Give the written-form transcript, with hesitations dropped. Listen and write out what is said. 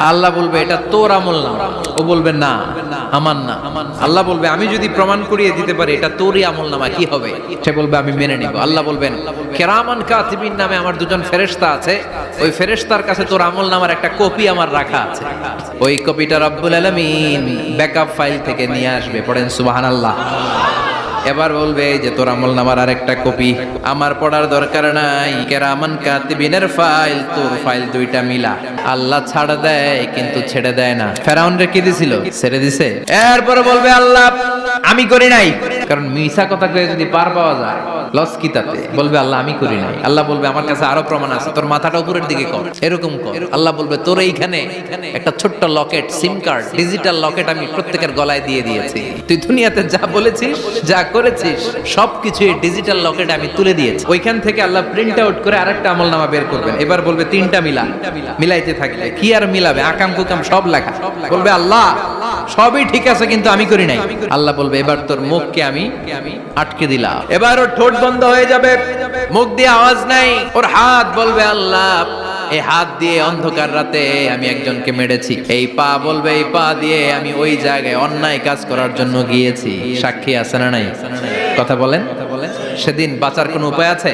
আল্লাহ বলবে এটা তোর আমল না, ও বলবে না আমার না। আল্লাহ বলবে আমি যদি প্রমাণ করিয়ে দিতে পারি এটা তোরই আমল নামা, কি হবে? সে বলবে আমি মেনে নিব। আল্লাহ বলবেন কিরামান কাতিবিন নামে আমার দুজন ফেরেশতা আছে, ওই ফেরেশতার কাছে তোর আমল নামার একটা কপি আমার রাখা আছে, ওই কপিটা রব্বুল আলামিন ব্যাকআপ ফাইল থেকে নিয়ে আসবে। পড়েন সুবহানাল্লাহ। এবার বলবে যে তোর আমল নামার আরেকটা কপি আমার পড়ার দরকার নাই, কিরামান কাতিবিনের ফাইল তোর ফাইল দুইটা মিলা। আল্লাহ ছাড় দেয় কিন্তু ছেড়ে দেয় না। ফেরাউন রে কি দিছিল? ছেড়ে দিছে। এরপরে বলবে আল্লাহ আমি করি নাই, কারণ মিছা কথা কয়ে যদি পার পাওয়া যায় লস কি তাতে? বলবে আল্লাহ আমি করি নাই। আল্লাহ বলবে আমার কাছে আরো প্রমাণ আছে, তোর মাথাটা উপরের দিকে কর, এরকম কর। আল্লাহ বলবে তোর এইখানে একটা ছোট্ট লকেট, সিম কার্ড, ডিজিটাল লকেট আমি প্রত্যেকের গলায় দিয়ে দিয়েছি। তুই দুনিয়াতে যা বলেছিস, যা করেছিস সবকিছু এই ডিজিটাল লকেটে আমি তুলে দিয়েছি। ওইখান থেকে আল্লাহ প্রিন্ট আউট করে আরেকটা আমলনামা বের করবেন। এবার বলবে তিনটা মিলা, মিলাইতে থাকবে। কি আর মিলাবে? আকাম কুকাম সব লেখা। বলবে আল্লাহ সবই ঠিক আছে কিন্তু আমি করি নাই। আল্লাহ বলবে এবার তোর মুখকে আমি আটকে দিলাম। এবার ওর ঠোঁট বন্ধ হয়ে যাবে, মুখ দিয়ে আওয়াজ নাই। ওর হাত বলবে আল্লাহ এই হাত দিয়ে অন্ধকার রাতে আমি একজনকে মেরেছি। এই পা বলবে এই পা দিয়ে আমি ওই জায়গায় অন্যায় কাজ করার জন্য গিয়েছি। সাক্ষী আছে না নাই? কথা বলেন। সেদিন বাঁচার কোনো উপায় আছে?